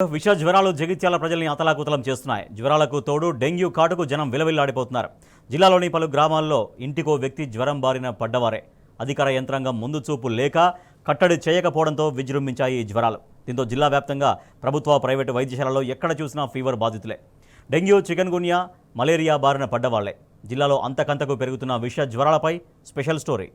విష జ్వరాలు జగిత్యాల ప్రజల్ని అతలాకుతలం చేస్తున్నాయి. జ్వరాలకు తోడు డెంగ్యూ కాటుకు జనం విలవిల్లాడిపోతున్నారు. జిల్లాలోని పలు గ్రామాల్లో ఇంటికో వ్యక్తి జ్వరం బారిన పడ్డవారే. అధికార యంత్రాంగం ముందు చూపు లేక కట్టడి చేయకపోవడంతో విజృంభించాయి ఈ జ్వరాలు. దీంతో జిల్లా వ్యాప్తంగా ప్రభుత్వ ప్రైవేటు వైద్యశాలలో ఎక్కడ చూసినా ఫీవర్ బాధితులే. డెంగ్యూ, చికెన్ గున్యా, మలేరియా బారిన పడ్డవాళ్లే. జిల్లాలో అంతకంతకు పెరుగుతున్న విష జ్వరాలపై స్పెషల్ స్టోరీ.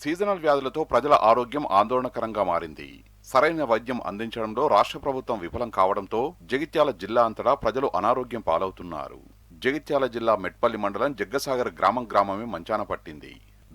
సీజనల్ వ్యాధులతో ప్రజల ఆరోగ్యం ఆందోళనకరంగా మారింది. సరైన వైద్యం అందించడంలో రాష్ట్ర ప్రభుత్వం విఫలం కావడంతో జగిత్యాల జిల్లా అంతటా ప్రజలు అనారోగ్యం పాలవుతున్నారు. జగిత్యాల జిల్లా మెట్పల్లి మండలం జగ్గసాగర్ గ్రామమే మంచాన పట్టింది.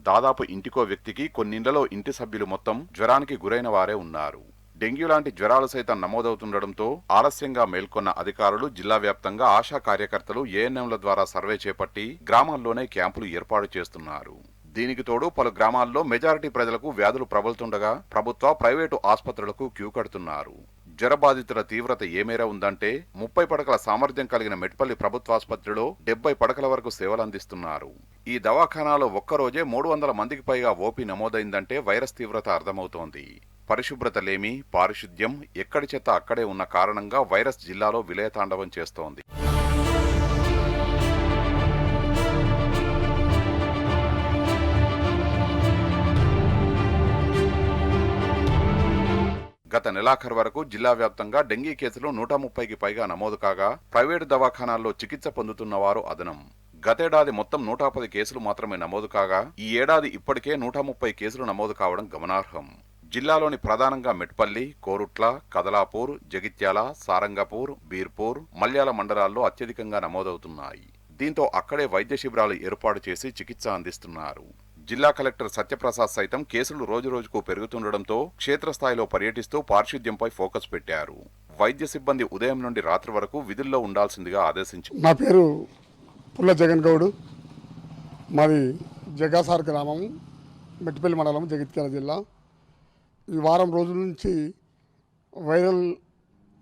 దాదాపు ఇంటికో వ్యక్తికి కొన్నిండ్లలో ఇంటి సభ్యులు మొత్తం జ్వరానికి గురైన వారే ఉన్నారు. డెంగ్యూ లాంటి జ్వరాలు సైతం నమోదవుతుండటంతో ఆలస్యంగా మేల్కొన్న అధికారులు జిల్లా వ్యాప్తంగా ఆశా కార్యకర్తలు ఏఎన్ఎంల ద్వారా సర్వే చేపట్టి గ్రామాల్లోనే క్యాంపులు ఏర్పాటు చేస్తున్నారు. దీనికి తోడు పలు గ్రామాల్లో మెజారిటీ ప్రజలకు వ్యాధులు ప్రబలుతుండగా ప్రభుత్వ, ప్రైవేటు ఆసుపత్రులకు క్యూ కడుతున్నారు. జ్వరబాధితుల తీవ్రత ఏమేర ఉందంటే 30 పడకల సామర్థ్యం కలిగిన మెట్పల్లి ప్రభుత్వాసుపత్రిలో 70 పడకల వరకు సేవలందిస్తున్నారు. ఈ దవాఖానాలో ఒక్కరోజే 300 మందికి పైగా ఓపీ నమోదైందంటే వైరస్ తీవ్రత అర్థమవుతోంది. పరిశుభ్రత లేమి, పారిశుద్ధ్యం, ఎక్కడి చెత్త అక్కడే ఉన్న కారణంగా వైరస్ జిల్లాలో విలయతాండవం చేస్తోంది. గత నెలాఖరు వరకు జిల్లా వ్యాప్తంగా డెంగీ కేసులు 130కి పైగా నమోదు కాగా ప్రైవేటు దవాఖానాల్లో చికిత్స పొందుతున్న వారు అదనం. గతేడాది మొత్తం 110 కేసులు మాత్రమే నమోదు కాగా ఈ ఏడాది ఇప్పటికే 130 కేసులు నమోదు కావడం గమనార్హం. జిల్లాలోని ప్రధానంగా మెట్పల్లి, కోరుట్ల, కదలాపూర్, జగిత్యాల, సారంగపూర్, బీర్పూర్, మల్యాల మండలాల్లో అత్యధికంగా నమోదవుతున్నాయి. దీంతో అక్కడే వైద్య శిబిరాలు ఏర్పాటు చేసి చికిత్స అందిస్తున్నారు. జిల్లా కలెక్టర్ సత్యప్రసాద్ సైతం కేసులు రోజురోజుకు పెరుగుతుండటంతో క్షేత్రస్థాయిలో పర్యటిస్తూ పారిశుద్ధ్యంపై ఫోకస్ పెట్టారు. వైద్య సిబ్బంది ఉదయం నుండి రాత్రి వరకు విధుల్లో ఉండాల్సిందిగా ఆదేశించారు. నా పేరు పుల్ల జగన్ గౌడ్, మాది జగ్గాసార్ గ్రామం, మెట్టిపల్లి మండలం, జగిత్యాల జిల్లా. ఈ వారం రోజుల నుంచి వైరల్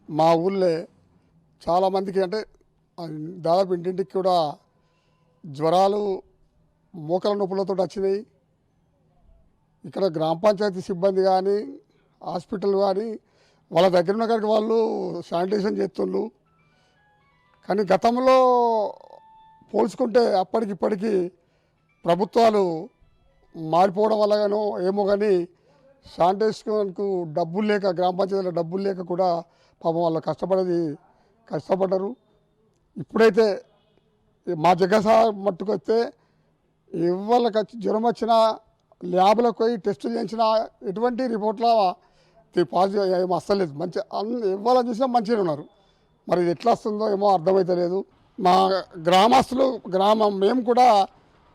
మా ఊళ్ళో చాలామందికి, అంటే దాదాపు ఇంటింటికి కూడా జ్వరాలు, మోకాల నొప్పులతో వచ్చినాయి. ఇక్కడ గ్రామ పంచాయతీ సిబ్బంది కానీ, హాస్పిటల్ కానీ వాళ్ళ దగ్గర ఉన్న కాడికి వాళ్ళు శానిటైజేషన్ చేస్తుండ్రు. కానీ గతంలో పోల్చుకుంటే అప్పటికిప్పటికీ ప్రభుత్వాలు మారిపోవడం వల్లగానో ఏమో కానీ శానిటైజేషన్కు డబ్బులు లేక, గ్రామ పంచాయతీలో డబ్బులు లేక కూడా పాపం వాళ్ళు కష్టపడ్డారు. ఇప్పుడైతే మా జగ్గసా మట్టుకొస్తే ఎవరికి జ్వరం వచ్చినా ల్యాబ్లకు పోయి టెస్టులు చేయించినా ఎటువంటి రిపోర్ట్ల పాజిటివ్ ఏమో వస్తలేదు. మంచి ఎవరు చూసినా మంచిగా ఉన్నారు. మరి ఇది ఎట్లా వస్తుందో ఏమో అర్థమవుతలేదు. మా గ్రామస్తులు మేము కూడా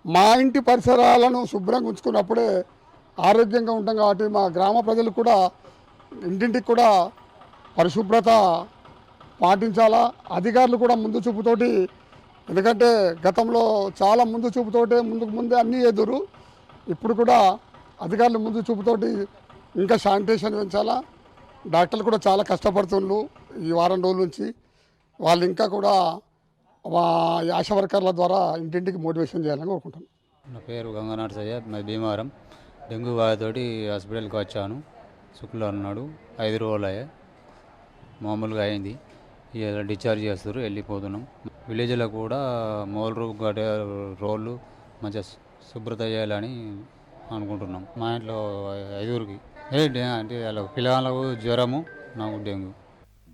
మా ఇంటి పరిసరాలను శుభ్రంగా ఉంచుకున్నప్పుడే ఆరోగ్యంగా ఉంటాం. కాబట్టి మా గ్రామ ప్రజలు కూడా ఇంటింటికి కూడా పరిశుభ్రత పాటించాలా. అధికారులు కూడా ముందు చూపుతోటి, ఎందుకంటే గతంలో చాలా ముందు చూపుతోటే ముందే అన్నీ ఎదురు. ఇప్పుడు కూడా అధికారులు ముందు చూపుతోటి ఇంకా శానిటేషన్ పెంచాలా. డాక్టర్లు కూడా చాలా కష్టపడుతుండ్రు ఈ వారం రోజుల నుంచి. వాళ్ళు ఇంకా కూడా ఆశా వర్కర్ల ద్వారా ఇంటింటికి మోటివేషన్ చేయాలని కోరుకుంటాను. నా పేరు గంగానాథ్ సయ్యద్, మా భీమవరం. డెంగ్యూ బాధతోటి హాస్పిటల్కి వచ్చాను. శుక్రవారం నాడు 5 రోజులు అయ్యాయి, మామూలుగా అయింది. ఇలా డిశ్చార్జ్ చేస్తారు, వెళ్ళిపోతున్నాం. విలేజ్లో కూడా మోల్రు రోళ్ళు మంచిగా శుభ్రత చేయాలని అనుకుంటున్నాం. మా ఇంట్లో 5గురికి అంటే పిల్లలకు జ్వరము, నాకు డెంగ్యూ.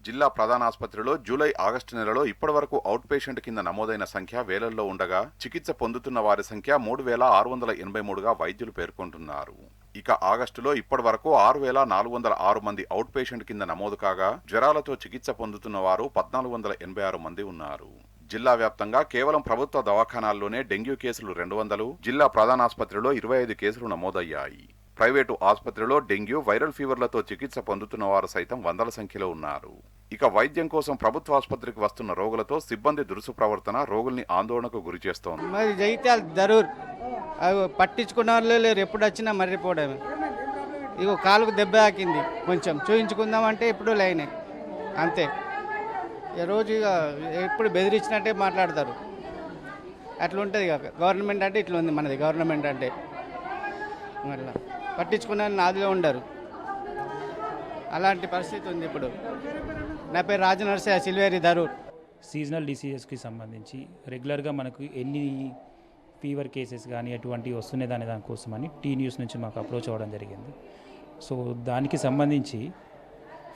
జిల్లా ప్రధాన ఆసుపత్రిలో జూలై, ఆగస్టు నెలలో ఇప్పటి వరకు అవుట్ పేషెంట్ కింద నమోదైన సంఖ్య వేలల్లో ఉండగా చికిత్స పొందుతున్న వారి సంఖ్య 3683గా వైద్యులు పేర్కొంటున్నారు. ఇక ఆగస్టులో ఇప్పటి వరకు 6406 మంది అవుట్ పేషెంట్ కింద నమోదు కాగా జ్వరాలతో చికిత్స పొందుతున్న వారు 1486 మంది ఉన్నారు. జిల్లా వ్యాప్తంగా కేవలం ప్రభుత్వ దవాఖానాల్లోనే డెంగ్యూ కేసులు 200, జిల్లా ప్రధానాసుపత్రిలో 25 కేసులు నమోదయ్యాయి. ప్రైవేటు ఆసుపత్రిలో డెంగ్యూ, వైరల్ ఫీవర్లతో చికిత్స పొందుతున్న వారు సైతం వందల సంఖ్యలో ఉన్నారు. ఇక వైద్యం కోసం ప్రభుత్వ ఆసుపత్రికి వస్తున్న రోగులతో సిబ్బంది దురుసు ప్రవర్తన రోగుల్ని ఆందోళనకు గురి చేస్తోంది. మరి జగిత్యాల జరూర్ పట్టించుకున్న వాళ్ళు లేరు, ఎప్పుడు వచ్చినా మర్రిపోవడమే. ఇగో కాలుకు దెబ్బ తాకింది, కొంచెం చూయించుకుందామంటే ఇప్పుడు లైనే అంతే. రోజు ఇక ఎప్పుడు బెదిరించినట్టే మాట్లాడతారు. అట్లా ఉంటుంది ఇక గవర్నమెంట్ అంటే ఇట్లా ఉంది మనది గవర్నమెంట్ అంటే అట్లా పట్టించుకున్న నాదిలో ఉండరు అలాంటి పరిస్థితి ఉంది ఇప్పుడు. నా పేరు రాజనరసయ్య, సిల్వేరి ధరూర్. సీజనల్ డిసీజెస్కి సంబంధించి రెగ్యులర్గా మనకు ఎన్ని ఫీవర్ కేసెస్ కానీ ఎటువంటివి వస్తున్నాయి దానికోసమని టీ న్యూస్ నుంచి మాకు అప్రోచ్ అవ్వడం జరిగింది. సో దానికి సంబంధించి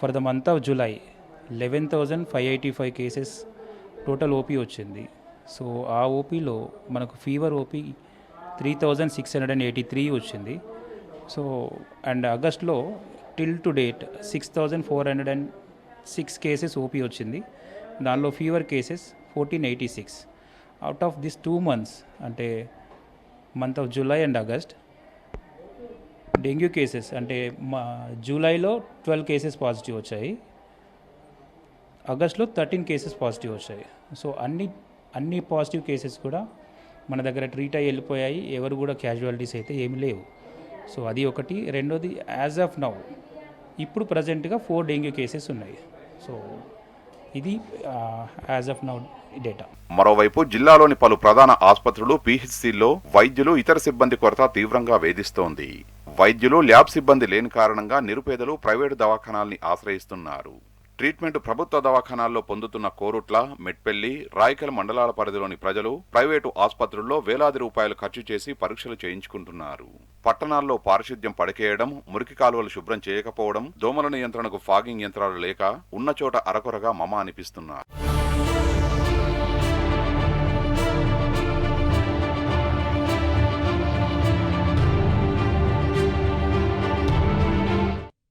for the month of July 11,585 cases total OP వచ్చింది. సో ఆ ఓపీలో మనకు ఫీవర్ ఓపీ 3,683 వచ్చింది. సో అండ్ ఆగస్ట్లో till to date 6,406 cases OP వచ్చింది. దానిలో fever cases 1486. Out of this 2 months అంటే month of July and August dengue cases అంటే జూలైలో 12 కేసెస్ పాజిటివ్ వచ్చాయి, ఆగస్ట్లో 13 కేసెస్ పాజిటివ్ వచ్చాయి. సో అన్ని పాజిటివ్ కేసెస్ కూడా మన దగ్గర ట్రీట్ అయ్యి వెళ్ళిపోయాయి. ఎవరు కూడా క్యాజువాలిటీస్ అయితే ఏమి లేవు. సో అది ఒకటి. రెండోది యాజ్ ఆఫ్ నౌ ఇప్పుడు ప్రజెంట్గా 4 డెంగ్యూ కేసెస్ ఉన్నాయి. సో ఇది యాజ్ ఆఫ్ నౌ డేటా. మరోవైపు జిల్లాలోని పలు ప్రధాన ఆసుపత్రులు, పిహెచ్సిల్లో వైద్యులు, ఇతర సిబ్బంది కొరత తీవ్రంగా వేధిస్తోంది. వైద్యులు, ల్యాబ్ సిబ్బంది లేని కారణంగా నిరుపేదలు ప్రైవేటు దవాఖానాల్ని ఆశ్రయిస్తున్నారు. ట్రీట్మెంట్ ప్రభుత్వ దవాఖానాల్లో పొందుతున్న కోరుట్ల, మెట్పల్లి, రాయకల్ మండలాల పరిధిలోని ప్రజలు ప్రైవేటు ఆసుపత్రుల్లో వేలాది రూపాయలు ఖర్చు చేసి పరీక్షలు చేయించుకుంటున్నారు. పట్టణాల్లో పారిశుద్ధ్యం పడకేయడం, మురికి కాలువలు శుభ్రం చేయకపోవడం, దోమల నియంత్రణకు ఫాగింగ్ యంత్రాలు లేక ఉన్న చోట అరకొరగా మమ అనిపిస్తున్నారు.